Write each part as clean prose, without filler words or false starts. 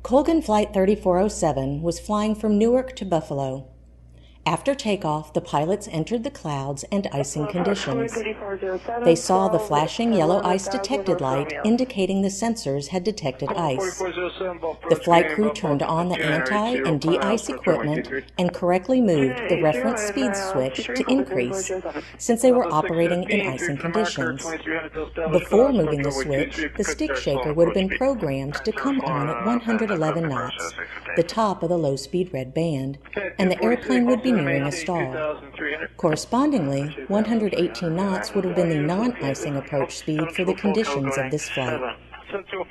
Colgan Flight 3407 was flying from Newark to Buffalo. After takeoff, the pilots entered the clouds and icing conditions. They saw the flashing yellow ice detected light indicating the sensors had detected ice. The flight crew turned on the anti- and de-ice equipment and correctly moved the reference speed switch to increase, since they were operating in icing conditions. Before moving the switch, the stick shaker would have been programmed to come on at 111 knots, the top of the low-speed red band, and the airplane would be nearing a stall. Correspondingly, 118 knots would have been the non-icing approach speed for the conditions of this flight.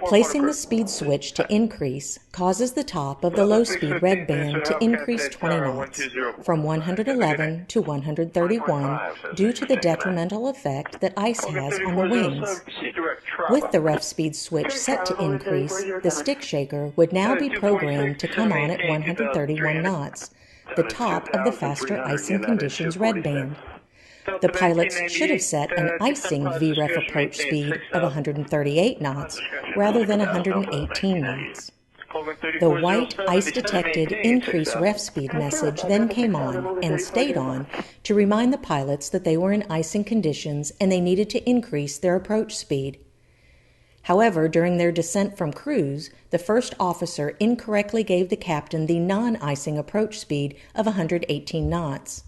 Placing the speed switch to increase causes the top of the low-speed red band to increase 20 knots, from 111 to 131, due to the detrimental effect that ice has on the wings. With the ref speed switch set to increase, the stick shaker would now be programmed to come on at 131 knots, the top of the faster icing conditions red band. The pilots should have set an icing VREF approach speed of 138 knots rather than 118 knots. The white ice-detected increase ref speed message then came on and stayed on to remind the pilots that they were in icing conditions and they needed to increase their approach speed. However, during their descent from cruise, the first officer incorrectly gave the captain the non-icing approach speed of 118 knots.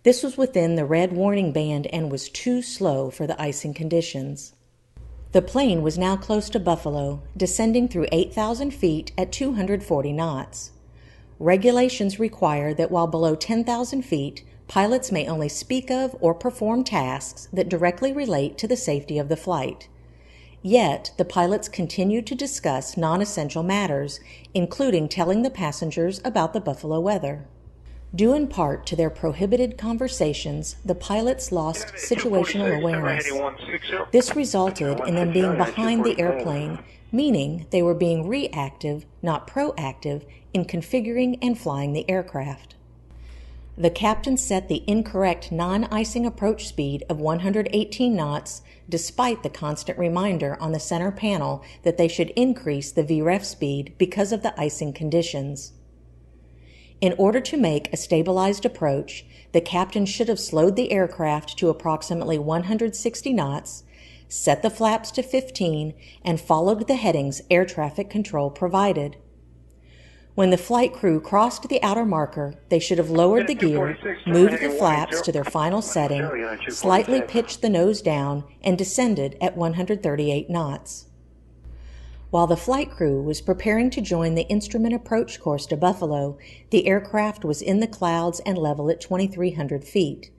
This was within the red warning band and was too slow for the icing conditions. The plane was now close to Buffalo, descending through 8,000 feet at 240 knots. Regulations require that while below 10,000 feet, pilots may only speak of or perform tasks that directly relate to the safety of the flight. Yet, the pilots continued to discuss non-essential matters, including telling the passengers about the Buffalo weather. Due in part to their prohibited conversations, the pilots lost situational awareness. This resulted in them being behind the airplane, meaning they were being reactive, not proactive, in configuring and flying the aircraft. The captain set the incorrect non-icing approach speed of 118 knots, despite the constant reminder on the center panel that they should increase the VREF speed because of the icing conditions. In order to make a stabilized approach, the captain should have slowed the aircraft to approximately 160 knots, set the flaps to 15, and followed the headings air traffic control provided. When the flight crew crossed the outer marker, they should have lowered the gear, moved the flaps to their final setting, slightly pitched the nose down, and descended at 138 knots. While the flight crew was preparing to join the instrument approach course to Buffalo, the aircraft was in the clouds and level at 2,300 feet.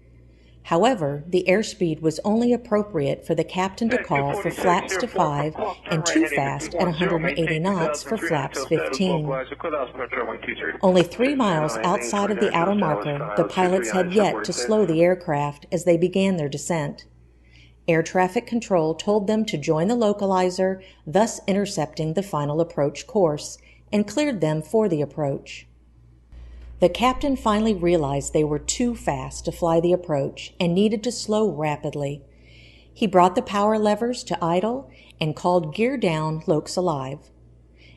However, the airspeed was only appropriate for the captain to call for flaps to 5 and too fast at 180 knots for flaps 15. Only 3 miles outside of the outer marker, the pilots had yet to slow the aircraft as they began their descent. Air traffic control told them to join the localizer, thus intercepting the final approach course, and cleared them for the approach. The captain finally realized they were too fast to fly the approach and needed to slow rapidly. He brought the power levers to idle and called gear down, lokes alive.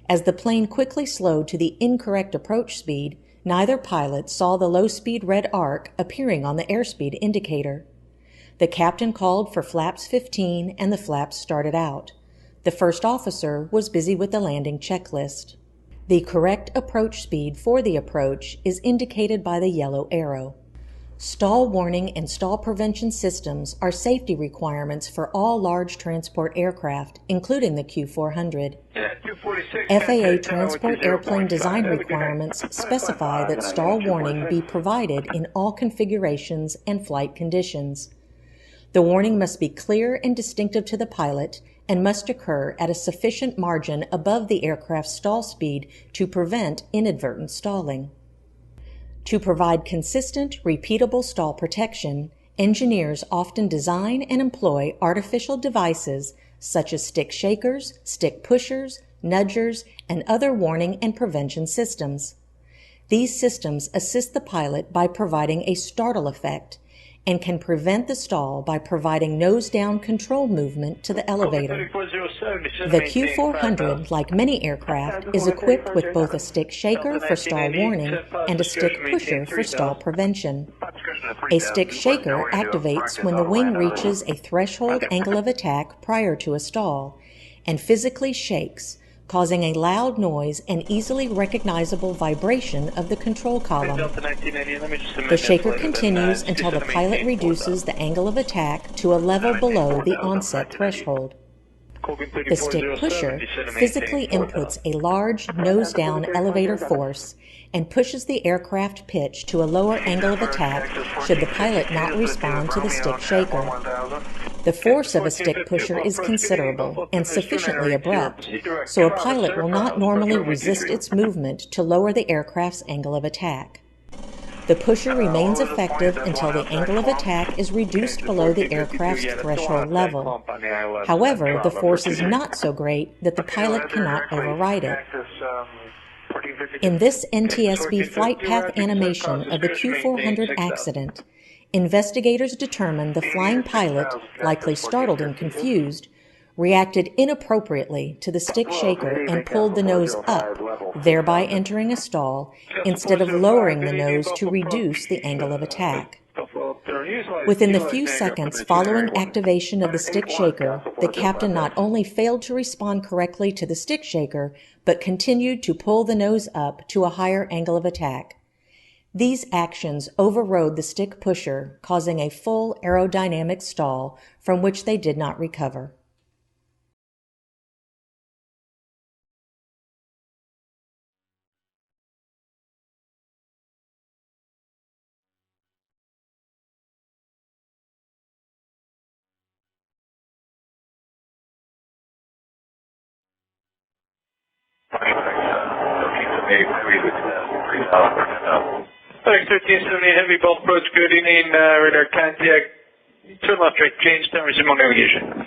As the plane quickly slowed to the incorrect approach speed, neither pilot saw the low-speed red arc appearing on the airspeed indicator. The captain called for flaps 15 and the flaps started out. The first officer was busy with the landing checklist. The correct approach speed for the approach is indicated by the yellow arrow. Stall warning and stall prevention systems are safety requirements for all large transport aircraft, including the Q400. FAA transport airplane design requirements specify that stall warning be provided in all configurations and flight conditions. The warning must be clear and distinctive to the pilot and must occur at a sufficient margin above the aircraft's stall speed to prevent inadvertent stalling. To provide consistent, repeatable stall protection, engineers often design and employ artificial devices such as stick shakers, stick pushers, nudgers, and other warning and prevention systems. These systems assist the pilot by providing a startle effect, and can prevent the stall by providing nose-down control movement to the elevator. The Q400, like many aircraft, is equipped with both a stick shaker for stall warning and a stick pusher for stall prevention. A stick shaker activates when the wing reaches a threshold angle of attack prior to a stall and physically shakes, causing a loud noise and easily recognizable vibration of the control column. The shaker continues until the pilot reduces the angle of attack to a level below the onset threshold. The stick pusher physically inputs a large nose-down elevator force and pushes the aircraft pitch to a lower angle of attack should the pilot not respond to the stick shaker. The force of a stick pusher is considerable and sufficiently abrupt, so a pilot will not normally resist its movement to lower the aircraft's angle of attack. The pusher remains effective until the angle of attack is reduced below the aircraft's threshold level. However, the force is not so great that the pilot cannot override it. In this NTSB flight path animation of the Q400 accident, investigators determined the flying pilot, likely startled and confused, reacted inappropriately to the stick shaker and pulled the nose up, thereby entering a stall, instead of lowering the nose to reduce the angle of attack. Within the few seconds following activation of the stick shaker, the captain not only failed to respond correctly to the stick shaker, but continued to pull the nose up to a higher angle of attack. These actions overrode the stick pusher, causing a full aerodynamic stall from which they did not recover. FedEx 1378 Heavy Belt approach, good evening, radar contact, turn left right, change, time resume on navigation.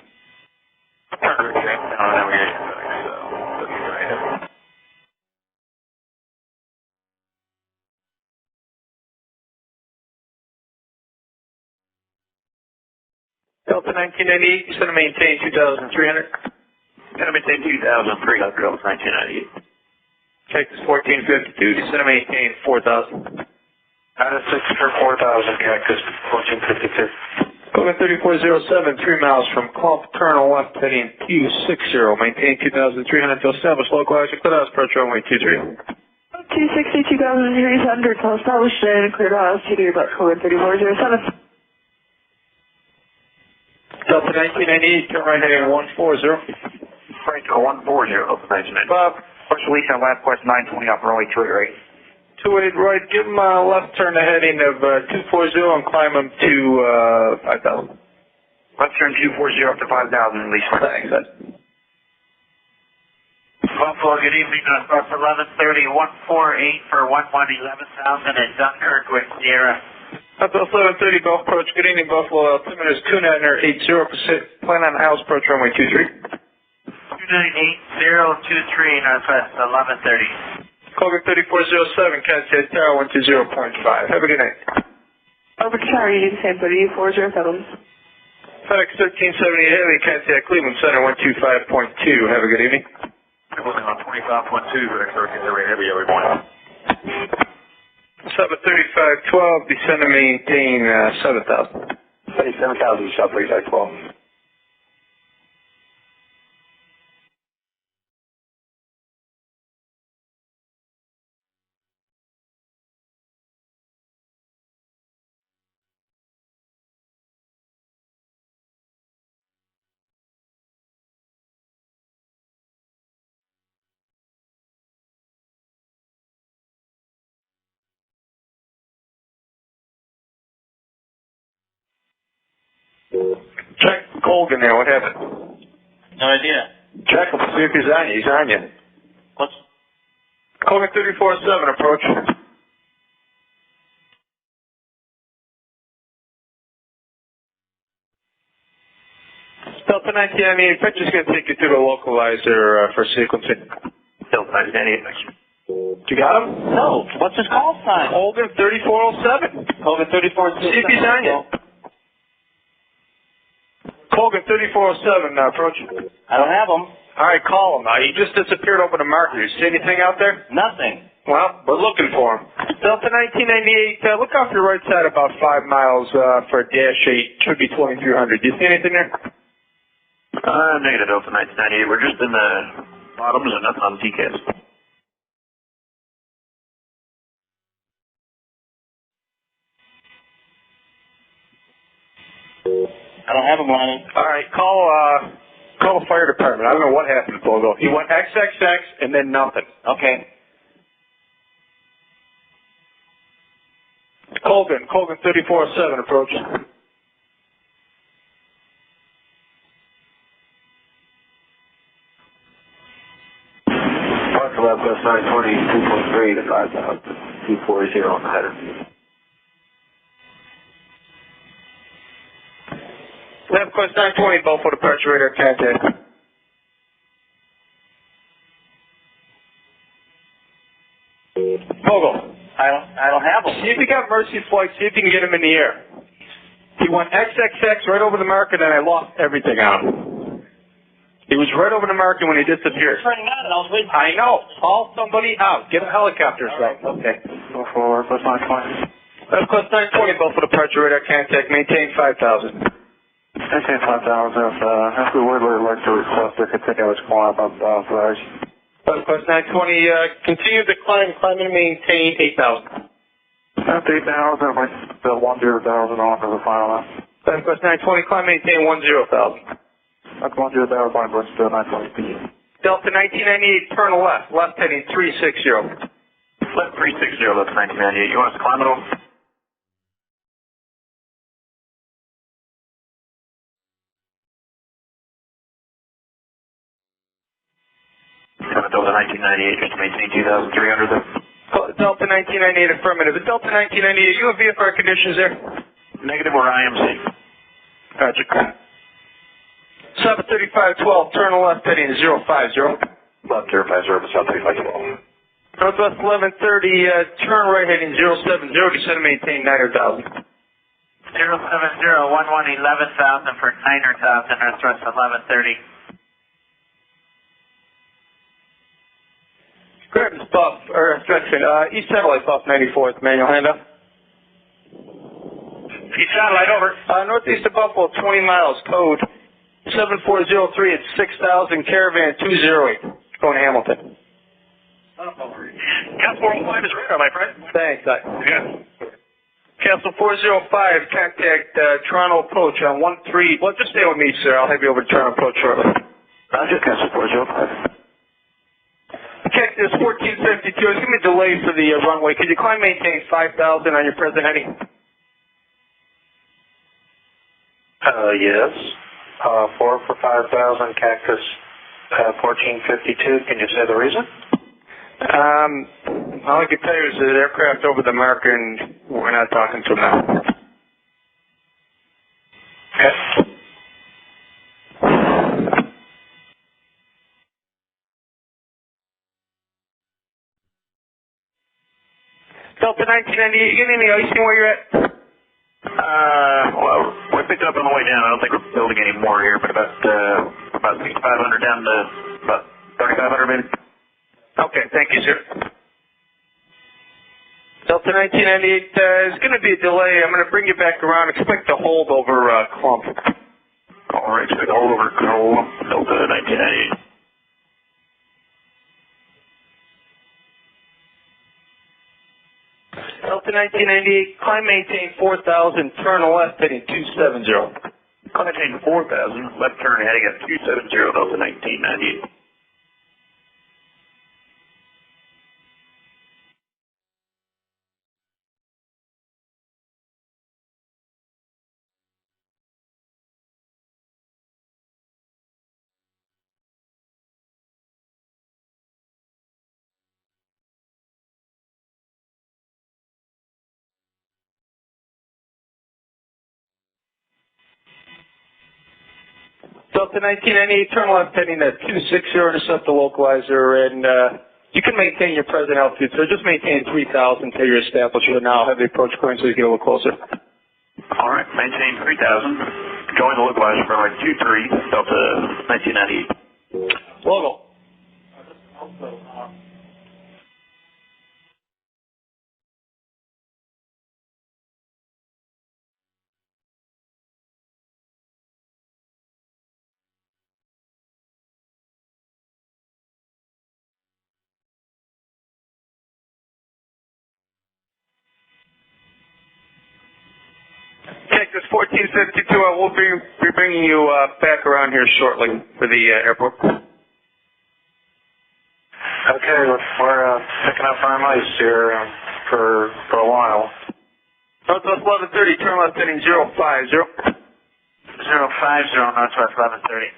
Delta 1998, you send to maintain 2,300. Going to maintain 2,300, Delta 1998. Cactus 1452, descend to maintain 4,000. Out of 6 for 4,000, Cactus 1452. Colgan 3407, 3 miles from Clump, turn left heading Q60, maintain 2,300 to establish localizer, clear out approach runway 23. 260, 2,300 to establish and cleared out altitude about Colgan 3407. Delta 1998, turn right heading 140. Right, 140, Delta 1998. Bob. First release on lap quest 920 off runway 28 right. 28 right, give him a left turn to heading of 240 and climb him to 5,000. Left turn 240 up to 5,000 release. Thanks, Ed. Buffalo, good evening. Bus 1130, 148 for 1111,000 at Dunkirk with Sierra. Bus 1130, Gulf approach, good evening, Buffalo. Altimeter is 290, 80%, plan on house approach runway 23. 298-023 Northwest 1130. Colgan 3407, contact tower 120.5. Have a good night. Over to tower, you need the same 3407. FedEx 1378 Heavy, contact Cleveland Center 125.2. Have a good evening. I'm looking on 25.2, FedEx 1378 Heavy every morning. 73512, descend to maintain 7,000. 7,000, South 3512. Check Colgan there, what happened? No idea. Check him, see if he's on you. He's on you. What's... Colgan 3407, approach. Delta 1998, Fetch is going to take you through the localizer for sequencing. Delta 1998. You got him? No. What's his call sign? Colgan 3407. Colgan 3407. See if he's on you. Colgan 3407, approach. I don't have them. All right, call him. He just disappeared over the marker. You see anything out there? Nothing. Well, we're looking for him. Delta 1998, look off your right side about 5 miles for a dash 8. Should be 2300. Do you see anything there? Negative, Delta 1998. We're just in the bottoms and nothing on TCAS. I don't have them, Lonnie. All right, call the fire department. I don't know what happened to Pogo. He went XXX and then nothing. Okay. Colgan 3407, approach. Park left West 920, 2.3 to 5,000, 240 on the header. Left course 920, both for departure radar contact. Pogo. I don't have them. See if you got Mercy Flight, see if you can get him in the air. He went XXX right over the marker, then I lost everything on him. He was right over the marker when he disappeared. Turning on, and I was waiting. I know. Call somebody out. Get a helicopter or something. Okay. Go forward, West 920. Left course 920, both for departure radar contact. Maintain 5,000. Maintain 5,000. If we would like to request a continuous climb up authorized. Left course 920, continue to climb and maintain 8,000. After 8,000, like the 10,000 off as a final. Left course 920, climb maintain 10,000. That's 10,000, line West 920. Delta 1998, turn left, left heading 360. Left 360, Delta 1998. You want us to climb it all? Delta 1998, just to maintain 2,300 there. Delta 1998, affirmative. Delta 1998, you have VFR conditions there? Negative or IMC. Roger. 73512, turn left heading 050. Left 050, South 3512. Northwest 1130, turn right heading 070, descend and maintain 9,000. 070, 11 11,000 for 9,000, Northwest 1130. Graham's buff, or section, East Satellite buff 94th, manual handoff. East Satellite, over. Northeast of Buffalo, 20 miles, code 7403 at 6,000, caravan 208, going to Hamilton. Castle 405 is radar, my friend. Thanks. Yeah. Castle 405, contact Toronto approach on 13. Well, just stay with me, sir. I'll have you over to Toronto approach shortly. Roger, Castle 405. Check this 1452. It's going to be a delay for the runway. Could you climb maintain 5,000 on your present heading? Yes. 4 for 5,000, Cactus 1452. Can you say the reason? All I can tell you is that aircraft over the marker and we're not talking to them now. Okay. Delta 1998, you getting any icing where you're at? Well, we picked up on the way down. I don't think we're building any more here, but about 6,500 down to about 3,500 maybe. Okay, thank you, sir. Delta 1998, there's going to be a delay. I'm going to bring you back around. Expect a hold over Clump. All right, expect a hold over Clump, Delta 1998. Delta 1998, climb maintain 4,000, turn left heading 270. Climb maintain 4,000, left turn heading at 270, Delta 1998. Delta 1998, turn left heading at 260, intercept the localizer, and you can maintain your present altitude, so just maintain 3,000 until you're established. Now have the approach going so you get a little closer. All right, maintain 3,000. Going to localizer for runway 23, Delta 1998. Logo. Texas 1452, I will be bringing you back around here shortly for the airport. Okay, we're picking up our mice here for a while. Northwest 1130, turn left heading 050. 050, Northwest 1130.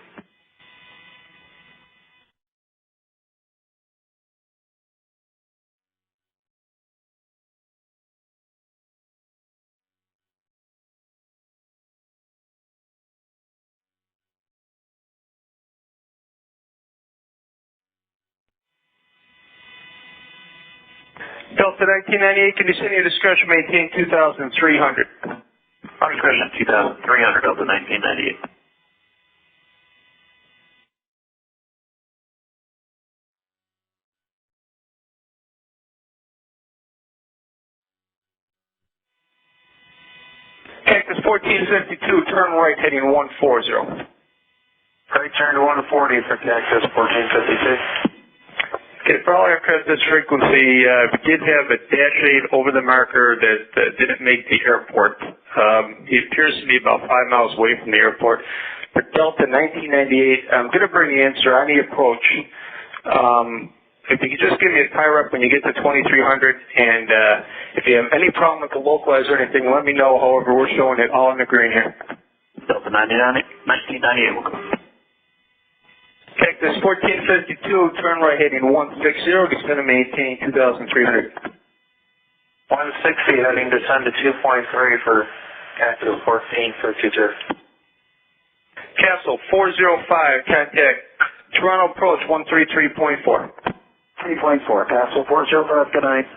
Delta 1998, can you send your discretion, maintain 2,300. Our discretion 2,300, Delta 1998. Texas 1452, turn right heading 140. Right turn to 140 for Texas 1452. Okay, for all aircraft this frequency, we did have a dash 8 over the marker that didn't make the airport. He appears to be about 5 miles away from the airport. For Delta 1998, I'm going to bring the answer on the approach. If you could just give me a tie rep when you get to 2300, and if you have any problem with the localizer or anything, let me know. However, we're showing it all in the green here. Delta 1998 will come. Texas 1452, turn right heading 160, descend and maintain 2,300. 160 heading descend to 2.3 for Cactus 1452. Castle 405, contact Toronto approach 133.4. 3.4, Castle 405, good night.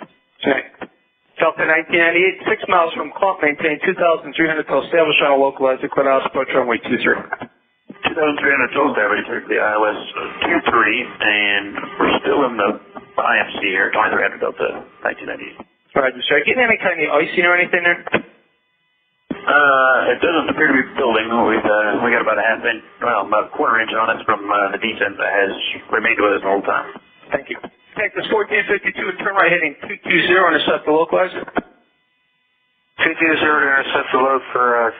Delta 1998, 6 miles from Clump, maintain 2,300 to establish on a localizer, clear out approach runway 23. 2,300 total damage to the ILS 23, and we're still in the IFC here, 2300 Delta 1998. Roger, sir. Getting any kind of icing or anything there? It doesn't appear to be building. We got about about a quarter inch on it from the descent that has remained with us the whole time. Thank you. Texas 1452, turn right heading 220, intercept the localizer. 220 to intercept the load for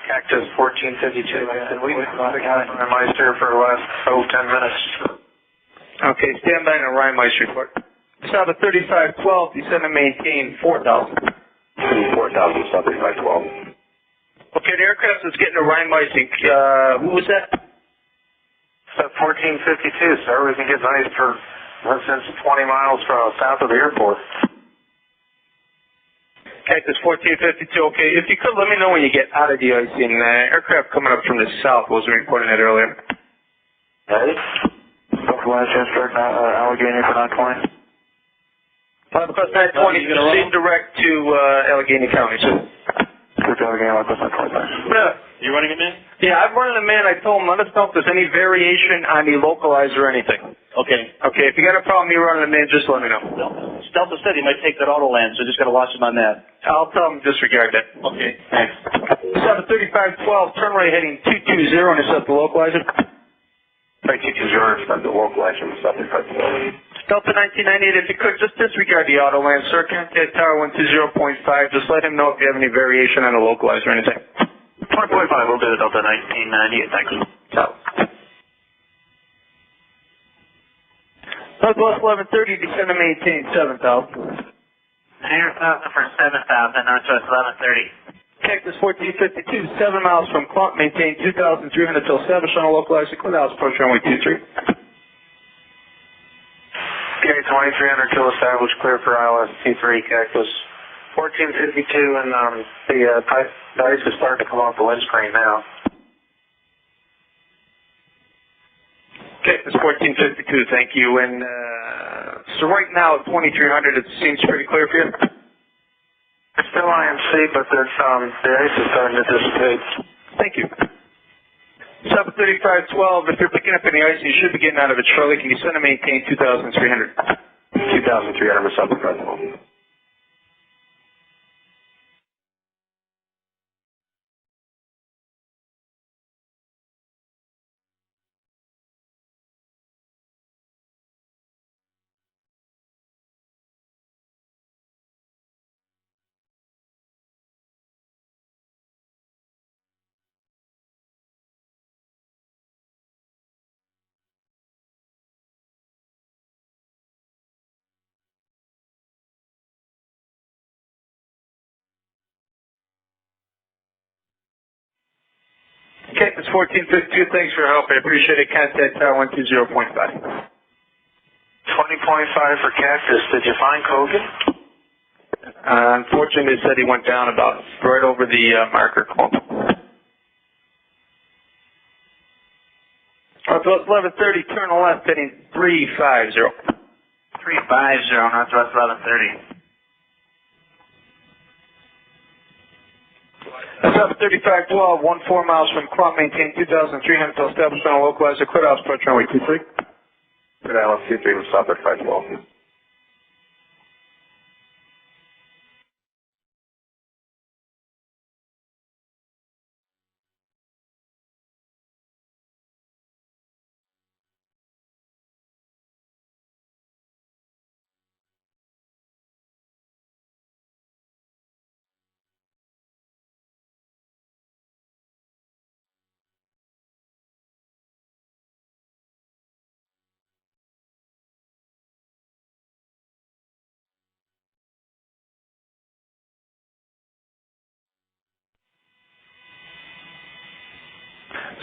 Cactus 1452, and we've been on Meister for the last 10 minutes. Okay, stand by and a Ryan Meister report. South of 3512, descend and maintain 4,000. 4,000, South 3512. Okay, the aircraft is getting a Ryan Meister. Who was that? South 1452, sir. We can get nice for less than 20 miles from south of the airport. Texas 1452, okay. If you could, let me know when you get out of the icing. Aircraft coming up from the south, wasn't reporting that earlier. Ready? Localize instruct Allegheny for 920. Plus 920, proceed direct to Allegheny County, sir. Direct Allegheny, plus 920, thanks. You running them in? Yeah, I'm running them in. I told them, let us know if there's any variation on the localizer or anything. Okay. Okay, if you got a problem me running them in, just let me know. Delta said he might take that auto land, so just got to watch him on that. I'll tell them disregard that. Okay, thanks. 73512, turn right heading 220, intercept the localizer. Right, 220, intercept the localizer, South 3512. Delta 1998, if you could, just disregard the auto land, sir. Contact Tower 120.5. Just let him know if you have any variation on the localizer or anything. 20.5, we'll do it, Delta 1998, thanks. Ciao. Northwest 1130, descend and maintain 7,000. Air 1000 for 7,000, Northwest 1130. Texas 1452, 7 miles from Clump, maintain 2,300 till established on a localizer, clear out approach runway 23. Okay, 2300 till established, clear for ILS T3, Cactus 1452, and the ice is starting to come off the windscreen now. Texas 1452, thank you. And so right now at 2300, it seems pretty clear for you? It's still IMC, but the ice is starting to dissipate. Thank you. South 3512, if you're picking up any ice, you should be getting out of it shortly. Can you send and maintain 2,300? 2,300 for South 3512. Okay, it's 1452. Thanks for your help. I appreciate it. Contact Tower 120.5. 20.5 for Cactus. Did you find Colgan? Unfortunately, they said he went down about right over the marker clump. Northwest 1130, turn left, heading 350. 350, Northwest 1130. South 3512, 14 miles from Crump, maintain 2,300 until established on a localizer. Clear off, approach runway 23. Good Alice, 23 with South 3512.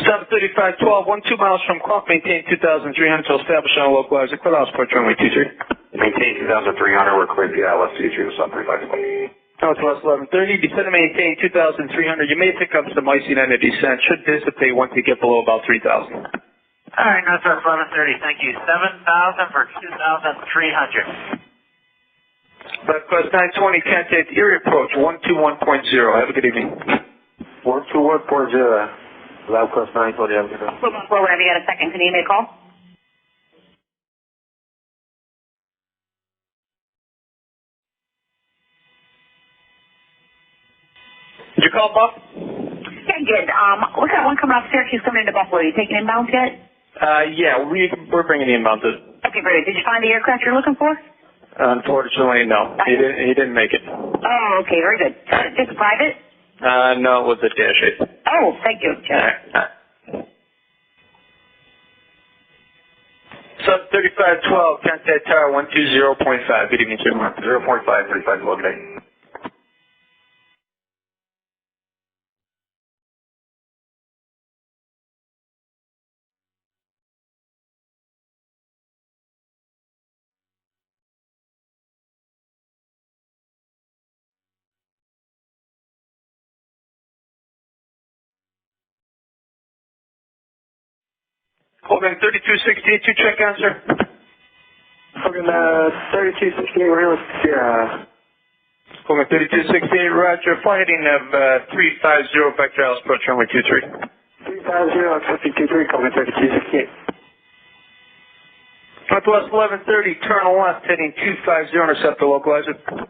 South 3512, 12 miles from Crump, maintain 2,300 until established on a localizer. Clear off, approach runway 23. Maintain 2,300, we're clear to Alice, 23 with South 3512. Northwest 1130, descend and maintain 2,300. You may pick up some icing on the descent. Should dissipate once you get below about 3,000. All right, Northwest 1130, thank you. 7,000 for 2,300. Southwest 920, contact Erie approach 121.0. Have a good evening. 121.0. Southwest 920, have a good day. Well, whenever you got a second, can you make a call? Did you call, Buff? Yeah, good. We got one coming off Syracuse coming into Buffalo. Are you taking inbounds yet? Yeah, we're bringing the inbound to. Okay, great. Did you find the aircraft you're looking for? Unfortunately, no. He didn't make it. Oh, okay, very good. Just private? No, it was a Dash 8. Oh, thank you. Sub 3512, contact Tower 120.5. Good evening, sir. 0.5, 35, good day. Colgan 3268, two check answer. Colgan 3268, we're here with Sierra. Colgan 3268, roger. Flight heading of 350, vector Alice, approach runway 23. 350, accepting 23, Colgan 3268. Northwest 1130, turn left, heading 250, intercept the localizer. 250,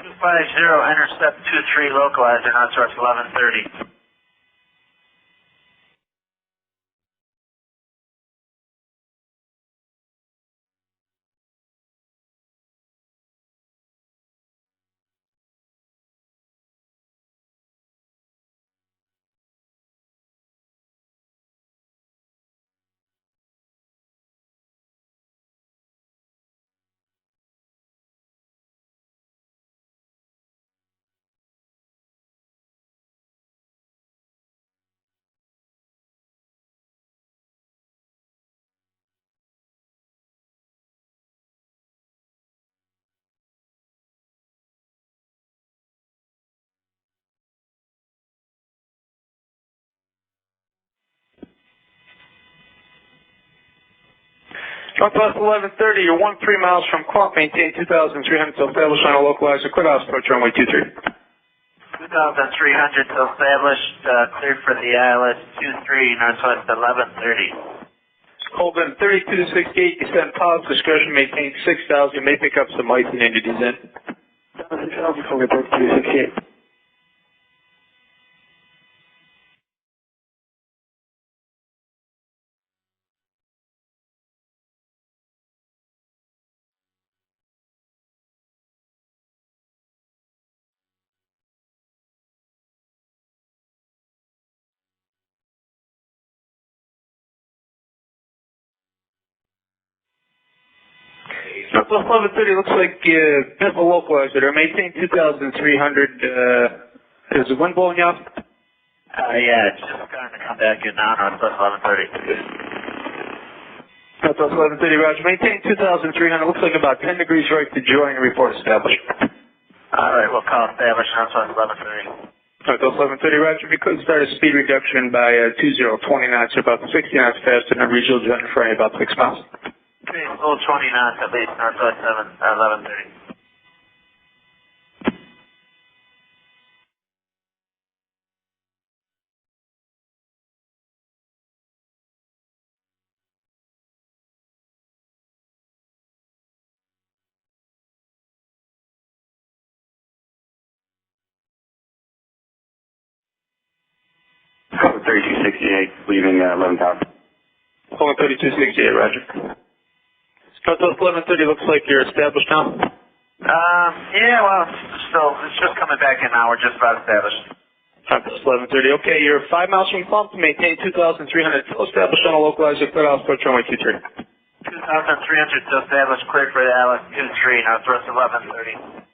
intercept 23, localizer, Northwest 1130. Northwest 1130, you're 13 miles from Crump, maintain 2,300 until established on a localizer. Clear off, approach runway 23. 2,300 to established, cleared for the ILS 23, Northwest 1130. Colgan 3268, descend pause, discretion, maintain 6,000. You may pick up some icing in your descent. 6,000, Colgan 3268. Southwest 1130 looks like missile localizer. Maintain 2,300. Is the wind blowing you off? Yeah, it's just starting to come back in now, Northwest 1130. Southwest 1130, roger. Maintain 2,300. Looks like about 10 degrees right to join. Report established. All right, we'll call established, Northwest 1130. Southwest 1130, roger. If you could start a speed reduction by 20, 20 knots, or about 60 knots faster than a regional jet in front of you, about 6 miles. Okay, full 20 knots at least, Northwest 1130. Colgan 3268, leaving 11,000. Colgan 3268, roger. Southwest 1130 looks like you're established now. Yeah, well, it's just coming back in now. We're just about established. Southwest 1130. Okay, you're 5 miles from pump. Maintain 2,300. Still established on a localizer. Clear out approach runway 23. 2,300 to establish, cleared for the ILS 23, Northwest 1130.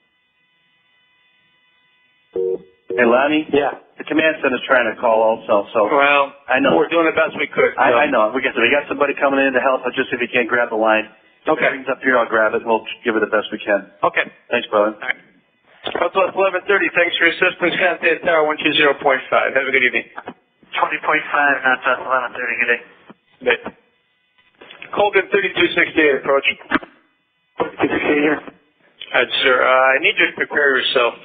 Hey, Lonnie? Yeah. The command center's trying to call also, so. Well, I know. We're doing the best we could. I know. We got somebody coming in to help, but just if you can't grab the line. Okay. Everything's up here, I'll grab it, and we'll give it the best we can. Okay. Thanks, brother. All right. Southwest 1130, thanks for your assistance. Contact Tower 120.5. Have a good evening. 20.5, Northwest 1130, good day. Good. Colgan 3268, approach. 3268 here. Sir, I need you to prepare yourself.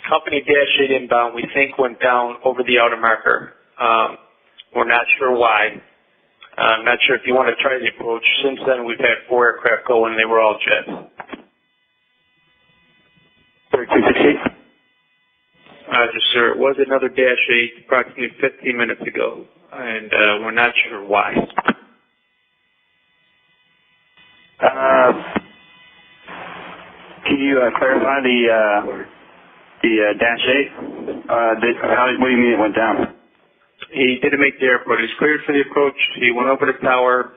Company Dash 8 inbound, we think went down over the outer marker. We're not sure why. I'm not sure if you want to try the approach. Since then, we've had 4 aircraft go and they were all jets. 3268. Yes, sir. It was another Dash 8 approximately 15 minutes ago, and we're not sure why. Can you clarify the Dash 8? What do you mean it went down? He didn't make the airport. He's cleared for the approach. He went over the tower.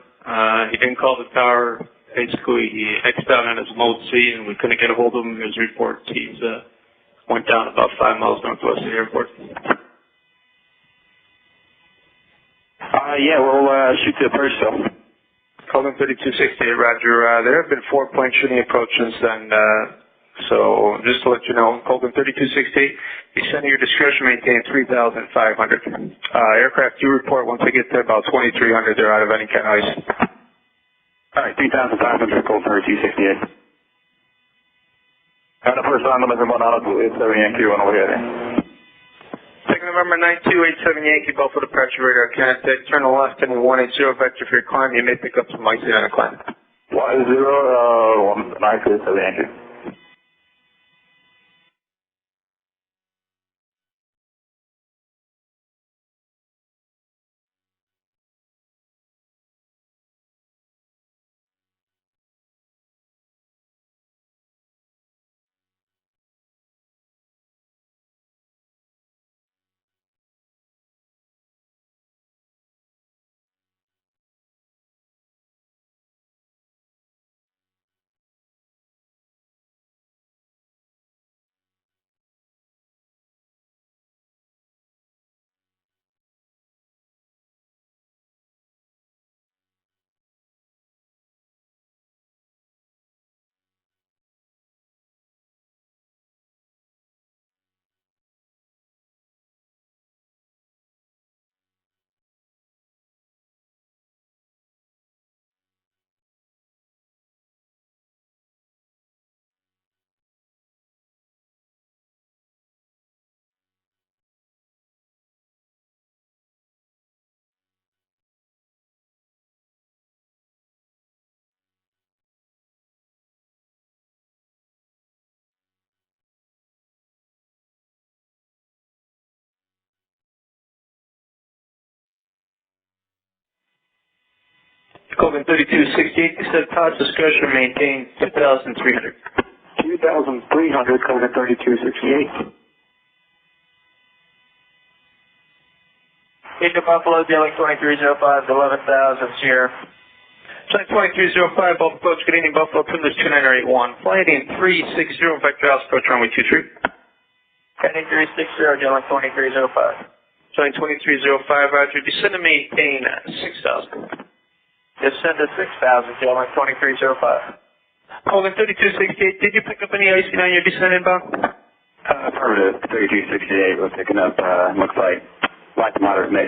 He didn't call the tower. Basically, he X'd out on his mode C, and we couldn't get a hold of him. His report, he's went down about 5 miles northwest of the airport. Yeah, we'll shoot the approach, so. Colgan 3268, roger. There have been 4-point shooting approach since then. So just to let you know, Colgan 3268, descending your discretion, maintain 3,500. Aircraft you report once they get to about 2,300, they're out of any kind of ice. All right, 3,500, Colgan 3268. And the first round number 1 out of 7 Yankee on over here. Second November 9287 Yankee, Buffalo departure radar contact. Turn to left and 180 vector for your climb. You may pick up some icing on a climb. 190, 7 Yankee. Colgan 3268, you said pilot's discretion maintain 2,300. 2,300, Colgan 3268. Into Buffalo, dealing 2305, 11,000, Sierra. Flight 2305, Buffalo approach, good evening, Buffalo, Plymouth 29881. Flight heading 360, vector house approach runway 23. Heading 360, dealing 2305. Flight 2305, Roger, descend to maintain 6,000. Descend to 6,000, dealing 2305. Colgan 3268, did you pick up any icing on your descent inbound? Affirmative, 3268, we're picking up, looks like light to moderate mix.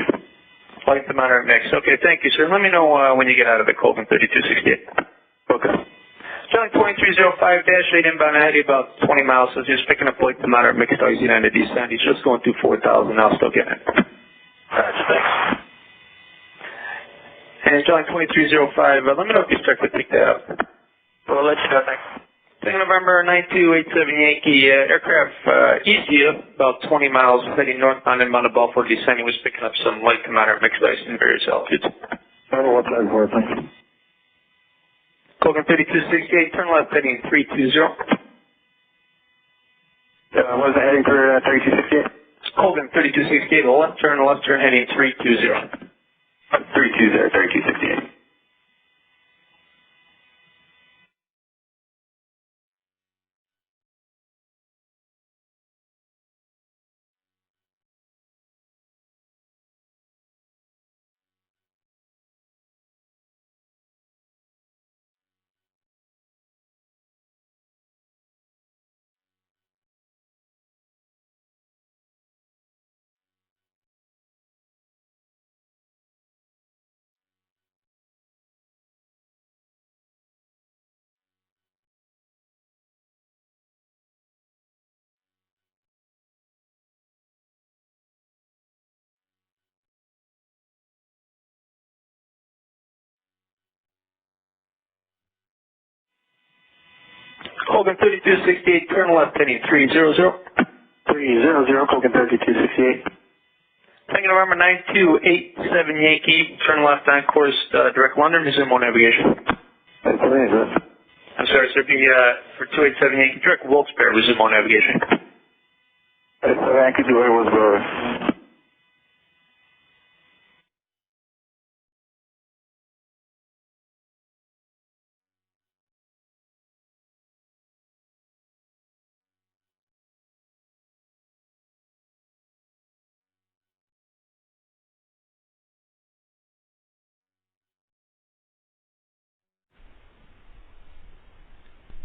Light to moderate mix. Okay, thank you, sir. Let me know when you get out of the Colgan 3268. Okay. Flight 2305-8 inbound ahead of you about 20 miles, so just picking up light to moderate mixed icing on the descent. He's just going through 4,000 now, still getting it. Gotcha, thanks. And Flight 2305, let me know if you start to pick that up. We'll let you know, thanks. Second November 9287 Yankee aircraft east of you, about 20 miles, heading northbound inbound to Buffalo, descending, was picking up some light to moderate mixed ice in various altitudes. What's that for, thanks? Colgan 3268, turn left heading 320. What is the heading for 3268? Colgan 3268, left turn heading 320. 320, 3268. Colgan 3268, turn left heading 300. 300, Colgan 3268. Second November 9287 Yankee, turn left on course, direct London, resume on navigation. That's what it is. I'm sorry, sir, be for 287 Yankee, direct Wilkes-Barre, resume on navigation. That's what I could do, it was,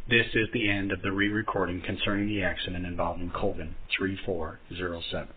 This is the end of the re-recording concerning the accident involving Colgan 3407.